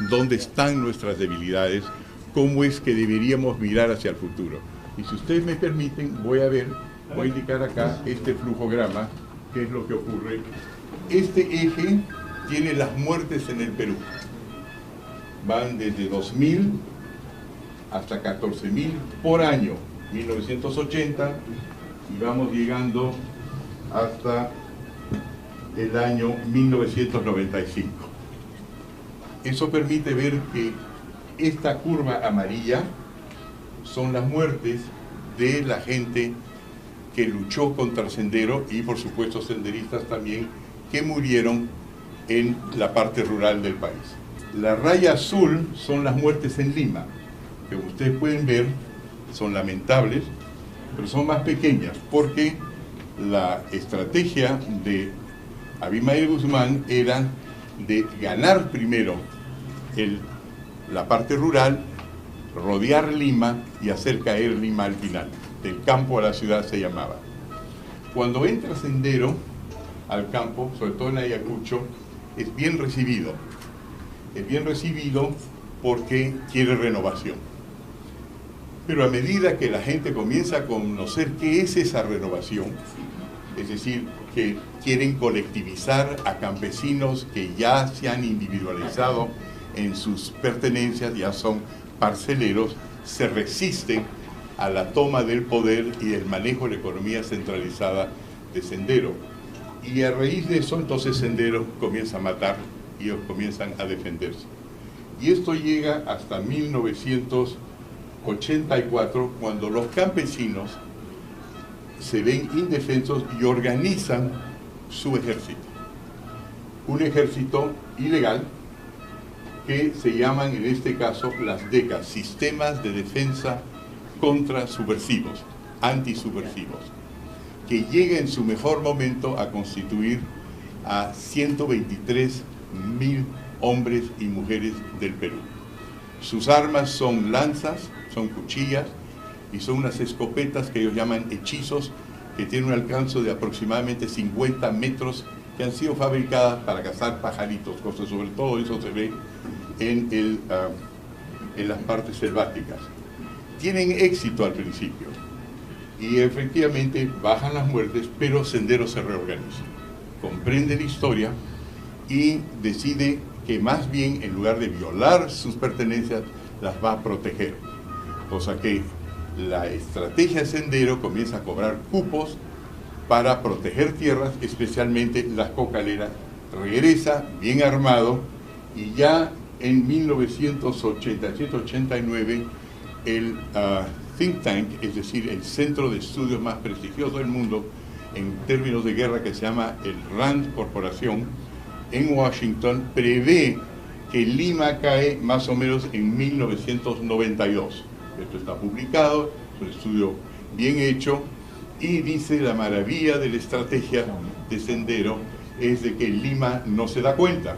dónde están nuestras debilidades, cómo es que deberíamos mirar hacia el futuro. Y si ustedes me permiten, voy a indicar acá este flujograma, qué es lo que ocurre. Este eje tiene las muertes en el Perú. Van desde 2000 hasta 14.000 por año, 1980, y vamos llegando hasta el año 1995. Eso permite ver que esta curva amarilla son las muertes de la gente que luchó contra el sendero y por supuesto senderistas también que murieron en la parte rural del país. La raya azul son las muertes en Lima, que como ustedes pueden ver son lamentables, pero son más pequeñas porque la estrategia de Abimael Guzmán era de ganar primero la parte rural, rodear Lima y hacer caer Lima al final. Del campo a la ciudad se llamaba. Cuando entra Sendero al campo, sobre todo en Ayacucho, es bien recibido. Es bien recibido porque quiere renovación. Pero a medida que la gente comienza a conocer qué es esa renovación, es decir, que quieren colectivizar a campesinos que ya se han individualizado en sus pertenencias, ya son parceleros, se resisten a la toma del poder y el manejo de la economía centralizada de Sendero. Y a raíz de eso, entonces Sendero comienza a matar y ellos comienzan a defenderse. Y esto llega hasta 1984, cuando los campesinos se ven indefensos y organizan su ejército. Un ejército ilegal que se llaman en este caso las DECA, Sistemas de Defensa contra Subversivos, Antisubversivos, que llega en su mejor momento a constituir a 123.000 hombres y mujeres del Perú. Sus armas son lanzas, son cuchillas y son unas escopetas que ellos llaman hechizos, que tienen un alcance de aproximadamente 50 metros, que han sido fabricadas para cazar pajaritos, cosas, sobre todo eso se ve en las partes selváticas. Tienen éxito al principio y efectivamente bajan las muertes, pero Sendero se reorganiza, comprende la historia y decide que más bien en lugar de violar sus pertenencias las va a proteger, cosa que la estrategia Sendero comienza a cobrar cupos para proteger tierras, especialmente las cocaleras. Regresa bien armado y ya en 1989 el think tank, es decir, el centro de estudios más prestigioso del mundo en términos de guerra, que se llama el RAND Corporación, en Washington, prevé que Lima cae más o menos en 1992. Esto está publicado, es un estudio bien hecho, y dice la maravilla de la estrategia de Sendero es de que Lima no se da cuenta.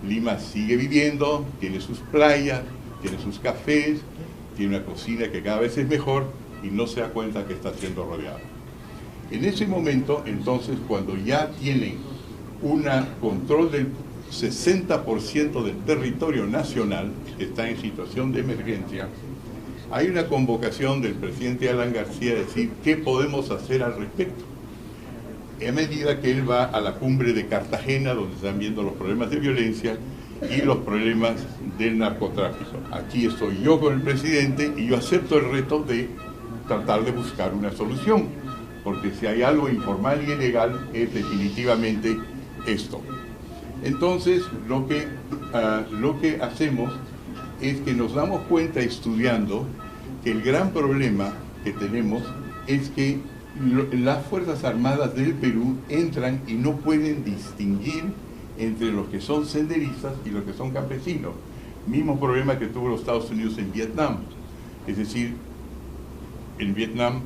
Lima sigue viviendo, tiene sus playas, tiene sus cafés, tiene una cocina que cada vez es mejor y no se da cuenta que está siendo rodeado. En ese momento, entonces, cuando ya tienen un control del 60% del territorio nacional, que está en situación de emergencia, hay una convocación del presidente Alan García a decir qué podemos hacer al respecto. A medida que él va a la cumbre de Cartagena, donde están viendo los problemas de violencia y los problemas del narcotráfico. Aquí estoy yo con el presidente y yo acepto el reto de tratar de buscar una solución, porque si hay algo informal y ilegal es definitivamente esto. Entonces lo que hacemos es que nos damos cuenta estudiando que el gran problema que tenemos es que las Fuerzas Armadas del Perú entran y no pueden distinguir entre los que son senderistas y los que son campesinos. Mismo problema que tuvo los Estados Unidos en Vietnam. Es decir, en Vietnam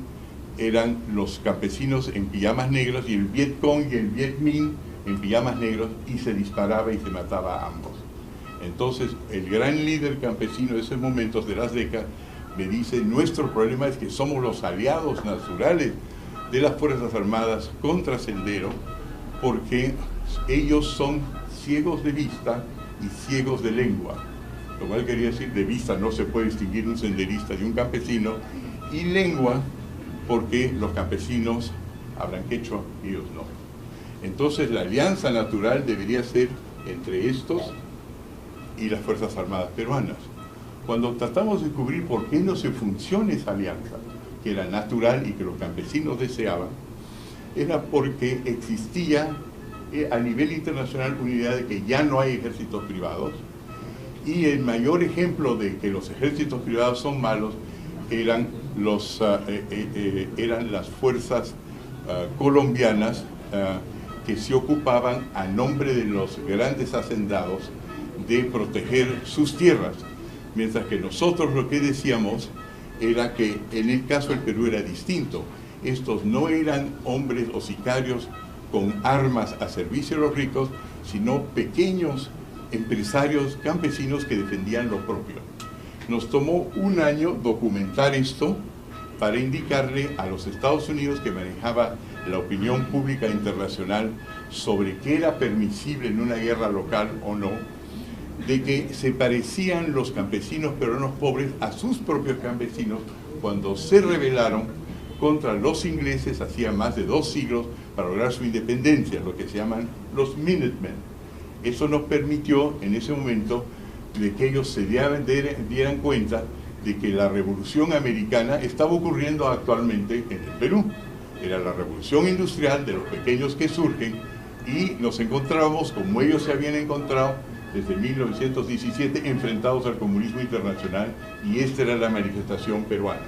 eran los campesinos en pijamas negros y el Viet Cong y el Viet Minh en pijamas negros, y se disparaba y se mataba a ambos. Entonces, el gran líder campesino de esos momentos de las décadas me dice, nuestro problema es que somos los aliados naturales de las Fuerzas Armadas contra Sendero, porque ellos son ciegos de vista y ciegos de lengua. lo cual quería decir de vista no se puede distinguir un senderista de un campesino, y lengua, porque los campesinos hablan quechua y ellos no. Entonces la alianza natural debería ser entre estos y las Fuerzas Armadas peruanas. Cuando tratamos de descubrir por qué no se funciona esa alianza, que era natural y que los campesinos deseaban, era porque existía a nivel internacional una idea de que ya no hay ejércitos privados, y el mayor ejemplo de que los ejércitos privados son malos eran las fuerzas colombianas que se ocupaban a nombre de los grandes hacendados de proteger sus tierras, mientras que nosotros lo que decíamos era que en el caso del Perú era distinto. Estos no eran hombres o sicarios con armas a servicio de los ricos, sino pequeños empresarios campesinos que defendían lo propio. Nos tomó un año documentar esto para indicarle a los Estados Unidos, que manejaba la opinión pública internacional sobre qué era permisible en una guerra local o no, de que se parecían los campesinos peruanos pobres a sus propios campesinos cuando se rebelaron contra los ingleses hacía más de 2 siglos para lograr su independencia, lo que se llaman los Minutemen. Eso nos permitió en ese momento de que ellos se dieran cuenta de que la revolución americana estaba ocurriendo actualmente en el Perú. Era la revolución industrial de los pequeños que surgen, y nos encontrábamos como ellos se habían encontrado desde 1917 enfrentados al comunismo internacional, y esta era la manifestación peruana.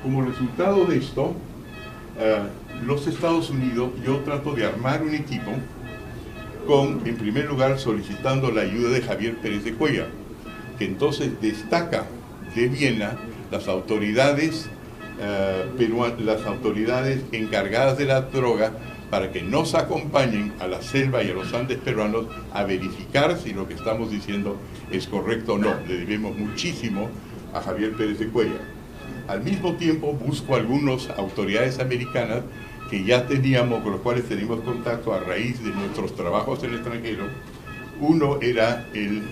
Como resultado de esto, los Estados Unidos, yo trato de armar un equipo en primer lugar, solicitando la ayuda de Javier Pérez de Cuellar, que entonces destaca de Viena las autoridades las autoridades encargadas de la droga, para que nos acompañen a la selva y a los Andes peruanos a verificar si lo que estamos diciendo es correcto o no. Le debemos muchísimo a Javier Pérez de Cuellar. Al mismo tiempo busco algunas autoridades americanas que ya teníamos, con los cuales tenemos contacto a raíz de nuestros trabajos en el extranjero. Uno era el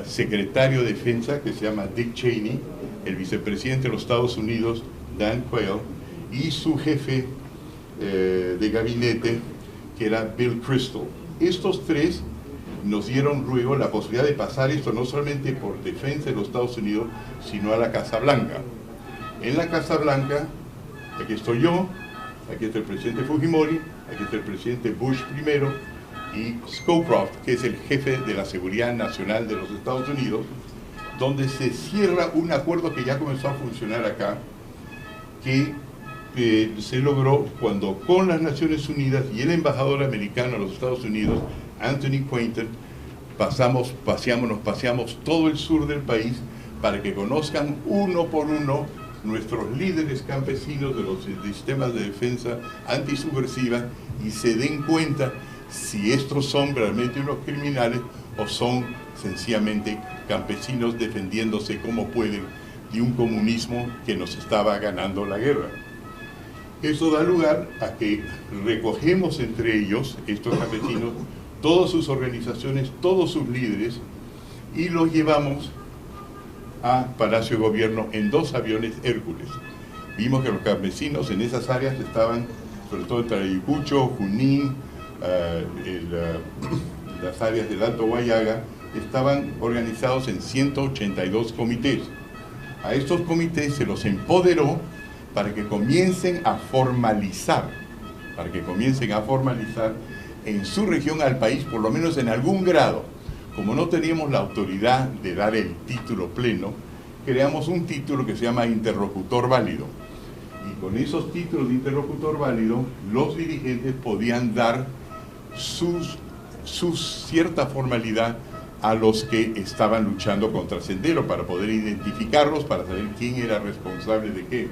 secretario de Defensa, que se llama Dick Cheney, el vicepresidente de los Estados Unidos, Dan Quayle, y su jefe de gabinete, que era Bill Kristol. Estos tres nos dieron luego la posibilidad de pasar esto no solamente por defensa de los Estados Unidos, sino a la Casa Blanca. En la Casa Blanca, aquí estoy yo, aquí está el presidente Fujimori, aquí está el presidente Bush primero, y Scowcroft, que es el jefe de la Seguridad Nacional de los Estados Unidos, donde se cierra un acuerdo que ya comenzó a funcionar acá, que se logró cuando con las Naciones Unidas y el embajador americano a los Estados Unidos, Anthony Quainton, nos paseamos todo el sur del país para que conozcan uno por uno nuestros líderes campesinos de los sistemas de defensa antisubversiva y se den cuenta si estos son realmente unos criminales o son sencillamente campesinos defendiéndose como pueden de un comunismo que nos estaba ganando la guerra. Eso da lugar a que recogemos entre ellos, estos campesinos, todas sus organizaciones, todos sus líderes, y los llevamos a Palacio de Gobierno en 2 aviones Hércules. Vimos que los campesinos en esas áreas estaban, sobre todo entre Ayacucho, Junín, las áreas del Alto Guayaga, estaban organizados en 182 comités. A estos comités se los empoderó para que comiencen a formalizar, en su región al país, por lo menos en algún grado. Como no teníamos la autoridad de dar el título pleno, creamos un título que se llama interlocutor válido. Y con esos títulos de interlocutor válido, los dirigentes podían dar su cierta formalidad a los que estaban luchando contra Sendero, para poder identificarlos, para saber quién era responsable de qué.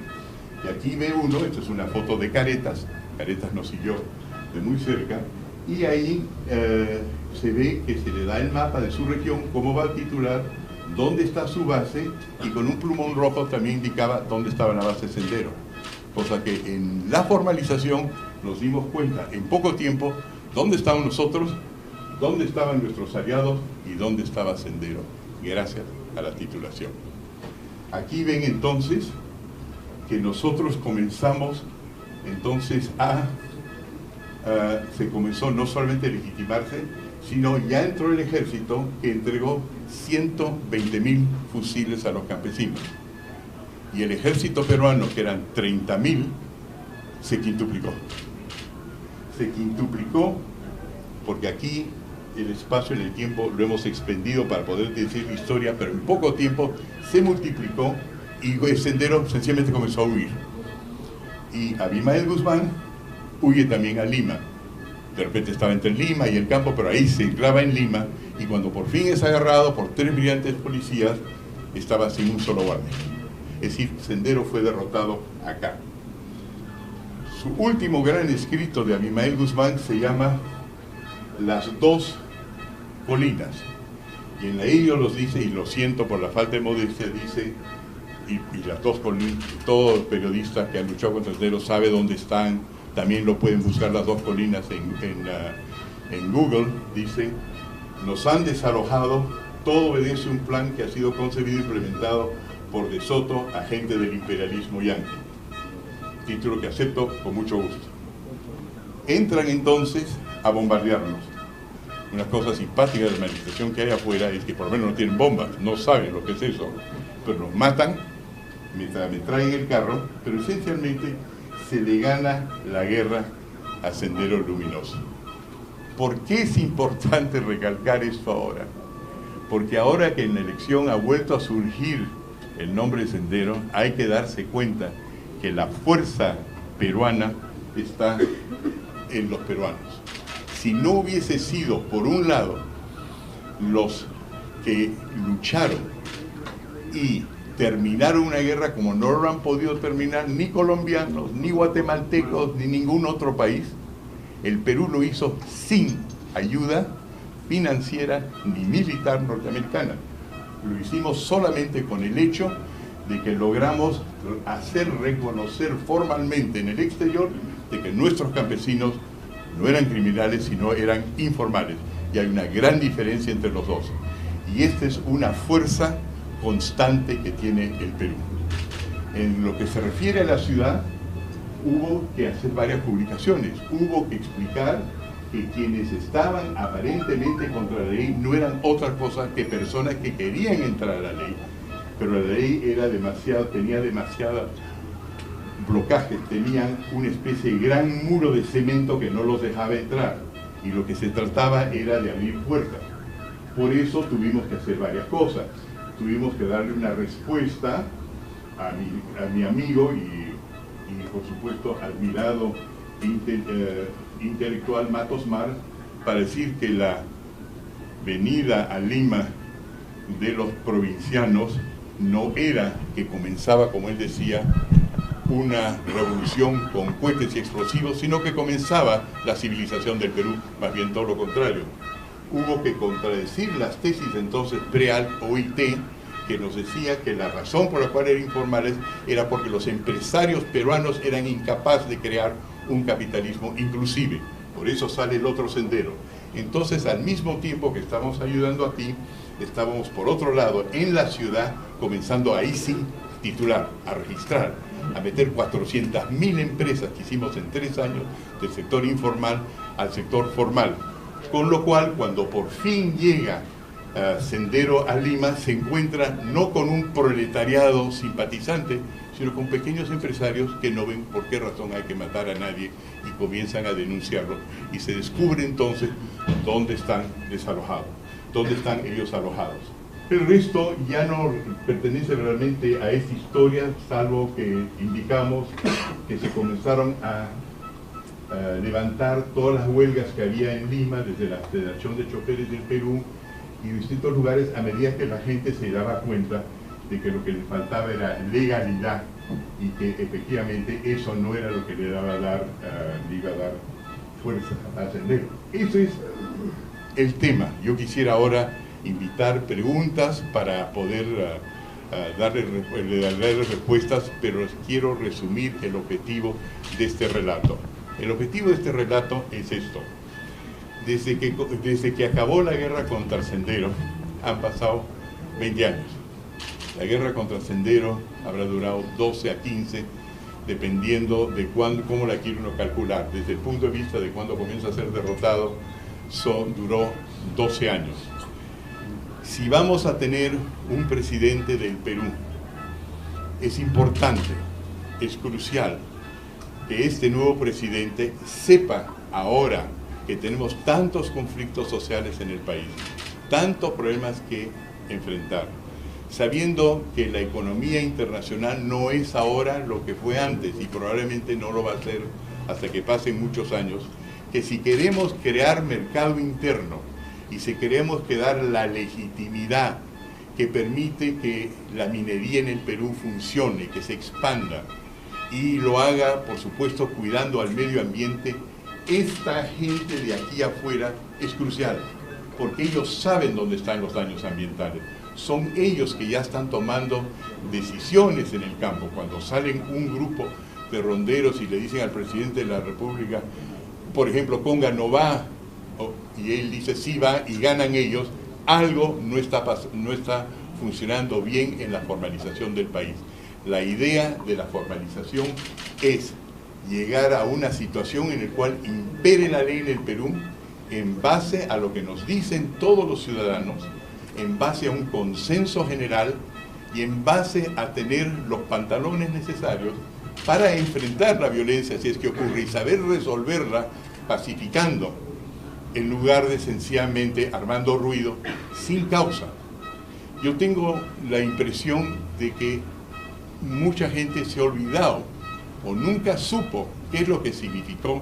Y aquí ve uno, esto es una foto de Caretas nos siguió de muy cerca, y ahí se ve que se le da el mapa de su región, cómo va a titular, dónde está su base, y con un plumón rojo también indicaba dónde estaba la base Sendero. Cosa que en la formalización nos dimos cuenta en poco tiempo dónde estaban nosotros, dónde estaban nuestros aliados y dónde estaba Sendero. gracias a la titulación. Aquí ven entonces que nosotros comenzamos entonces se comenzó no solamente a legitimarse, sino ya entró el ejército que entregó 120.000 fusiles a los campesinos. Y el ejército peruano, que eran 30.000, se quintuplicó. Se quintuplicó porque aquí el espacio y el tiempo lo hemos expendido para poder decir historia, pero en poco tiempo se multiplicó y el Sendero sencillamente comenzó a huir. Y Abimael Guzmán huye también a Lima. De repente estaba entre Lima y el campo, pero ahí se enclava en Lima, y cuando por fin es agarrado por 3 brillantes policías, estaba sin un solo guardia. Es decir, Sendero fue derrotado acá. Su último gran escrito de Abimael Guzmán se llama Las dos colinas. Y en ello los dice, y lo siento por la falta de modestia, dice, y las dos colinas, todo periodista que ha luchado contra Sendero sabe dónde están, también lo pueden buscar, las dos colinas en Google, dice, nos han desalojado, todo obedece a un plan que ha sido concebido e implementado por De Soto, agente del imperialismo yanqui. Título que acepto con mucho gusto. Entran entonces a bombardearnos. Una cosa simpática de la manifestación que hay afuera es que por lo menos no tienen bombas, no saben lo que es eso, pero nos matan mientras me traen el carro, pero esencialmente se le gana la guerra a Sendero Luminoso. ¿Por qué es importante recalcar esto ahora? Porque ahora que en la elección ha vuelto a surgir el nombre de Sendero, hay que darse cuenta que la fuerza peruana está en los peruanos. Si no hubiese sido, por un lado, los que lucharon y terminaron una guerra como no lo han podido terminar ni colombianos, ni guatemaltecos, ni ningún otro país, el Perú lo hizo sin ayuda financiera ni militar norteamericana. Lo hicimos solamente con el hecho de que logramos hacer reconocer formalmente en el exterior de que nuestros campesinos no eran criminales, sino eran informales. Y hay una gran diferencia entre los dos. Y esta es una fuerza constante que tiene el Perú. En lo que se refiere a la ciudad, hubo que hacer varias publicaciones. Hubo que explicar que quienes estaban aparentemente contra la ley no eran otra cosa que personas que querían entrar a la ley, pero la ley era tenía demasiados blocajes, tenían una especie de gran muro de cemento que no los dejaba entrar, y lo que se trataba era de abrir puertas. Por eso tuvimos que hacer varias cosas. Tuvimos que darle una respuesta a mi amigo y por supuesto admirado intelectual Matos Mar, para decir que la venida a Lima de los provincianos no era que comenzaba, como él decía, una revolución con cohetes y explosivos, sino que comenzaba la civilización del Perú, más bien todo lo contrario. Hubo que contradecir las tesis entonces pre-OIT, que nos decía que la razón por la cual eran informales era porque los empresarios peruanos eran incapaces de crear un capitalismo inclusive. Por eso sale el otro Sendero. Entonces, al mismo tiempo que estamos ayudando aquí, estábamos por otro lado en la ciudad comenzando ahí sí titular, a registrar, a meter 400.000 empresas que hicimos en 3 años del sector informal al sector formal. Con lo cual, cuando por fin llega Sendero a Lima, se encuentra no con un proletariado simpatizante, sino con pequeños empresarios que no ven por qué razón hay que matar a nadie y comienzan a denunciarlo. Y se descubre entonces dónde están desalojados, dónde están ellos alojados. El resto ya no pertenece realmente a esta historia, salvo que indicamos que se comenzaron a levantar todas las huelgas que había en Lima, desde la Federación de Choferes del Perú y distintos lugares, a medida que la gente se daba cuenta de que lo que le faltaba era legalidad y que efectivamente eso no era lo que le iba a dar fuerza a Sendero. Eso es el tema. Yo quisiera ahora invitar preguntas para poder darle respuestas, pero quiero resumir el objetivo de este relato. El objetivo de este relato es esto. Desde que acabó la guerra contra el Sendero, han pasado 20 años. La guerra contra Sendero habrá durado 12 a 15, dependiendo de cómo la quiere uno calcular. Desde el punto de vista de cuando comienza a ser derrotado, duró 12 años. Si vamos a tener un presidente del Perú, es importante, es crucial, que este nuevo presidente sepa ahora que tenemos tantos conflictos sociales en el país, tantos problemas que enfrentar, sabiendo que la economía internacional no es ahora lo que fue antes y probablemente no lo va a ser hasta que pasen muchos años, que si queremos crear mercado interno y si queremos dar la legitimidad que permite que la minería en el Perú funcione, que se expanda y lo haga, por supuesto, cuidando al medio ambiente, esta gente de aquí afuera es crucial, porque ellos saben dónde están los daños ambientales. Son ellos que ya están tomando decisiones en el campo. Cuando salen un grupo de ronderos y le dicen al presidente de la República, por ejemplo, Conga no va, y él dice sí va, y ganan ellos, algo no está funcionando bien en la formalización del país. La idea de la formalización es llegar a una situación en la cual impere la ley en el Perú en base a lo que nos dicen todos los ciudadanos, en base a un consenso general y en base a tener los pantalones necesarios para enfrentar la violencia si es que ocurre y saber resolverla pacificando en lugar de sencillamente armando ruido sin causa. Yo tengo la impresión de que mucha gente se ha olvidado o nunca supo qué es lo que significó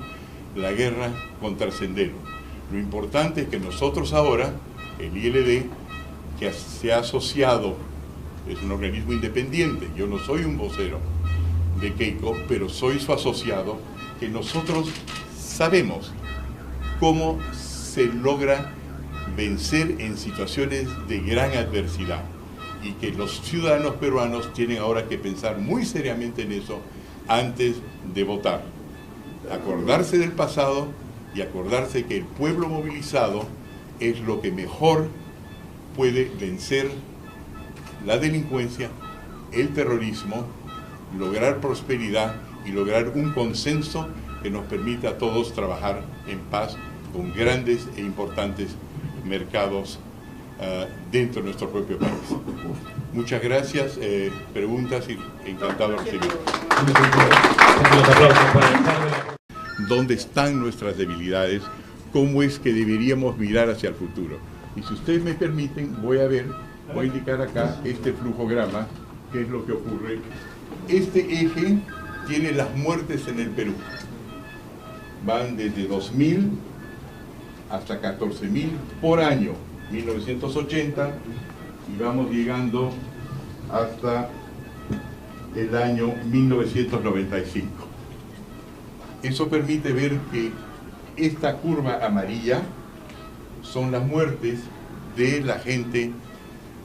la guerra contra el Sendero. Lo importante es que nosotros ahora, el ILD, que se ha asociado, es un organismo independiente, yo no soy un vocero de Keiko, pero soy su asociado, que nosotros sabemos cómo se logra vencer en situaciones de gran adversidad y que los ciudadanos peruanos tienen ahora que pensar muy seriamente en eso antes de votar. Acordarse del pasado y acordarse que el pueblo movilizado es lo que mejor puede vencer la delincuencia, el terrorismo, lograr prosperidad y lograr un consenso que nos permita a todos trabajar en paz con grandes e importantes mercados dentro de nuestro propio país. Muchas gracias. Preguntas y encantado de recibir. ¿Dónde están nuestras debilidades? ¿Cómo es que deberíamos mirar hacia el futuro? Y si ustedes me permiten, voy a indicar acá este flujograma, qué es lo que ocurre. Este eje tiene las muertes en el Perú. Van desde 2000 hasta 14.000 por año, 1980, y vamos llegando hasta el año 1995. Eso permite ver que esta curva amarilla son las muertes de la gente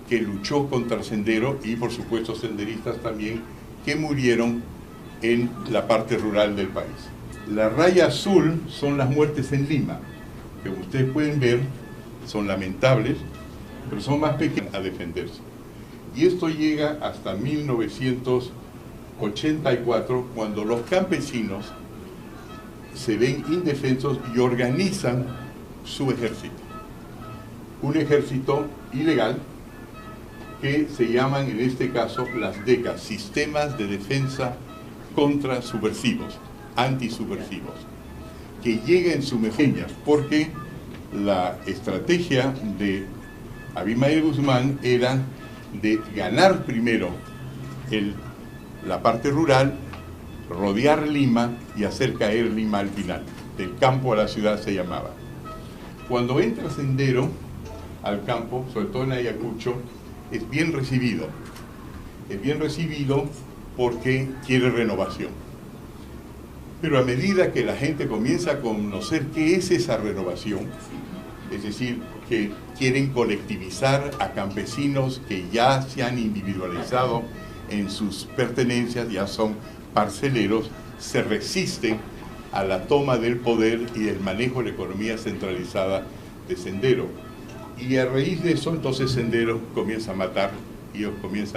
que luchó contra el Sendero y por supuesto senderistas también que murieron en la parte rural del país. La raya azul son las muertes en Lima, que como ustedes pueden ver son lamentables, pero son más pequeñas a defenderse. Y esto llega hasta 1984, cuando los campesinos se ven indefensos y organizan su ejército. Un ejército ilegal que se llaman en este caso las DECA, Sistemas de Defensa contra Subversivos, Antisubversivos, que llega en su mejoría, porque la estrategia de Abimael Guzmán era de ganar primero la parte rural, rodear Lima y hacer caer Lima al final. Del campo a la ciudad se llamaba. Cuando entra Sendero al campo, sobre todo en Ayacucho, es bien recibido. Es bien recibido porque quiere renovación. Pero a medida que la gente comienza a conocer qué es esa renovación, es decir, que quieren colectivizar a campesinos que ya se han individualizado en sus pertenencias, ya son parceleros, se resisten a la toma del poder y el manejo de la economía centralizada de Sendero. Y a raíz de eso, entonces Sendero comienza a matar y ellos comienzan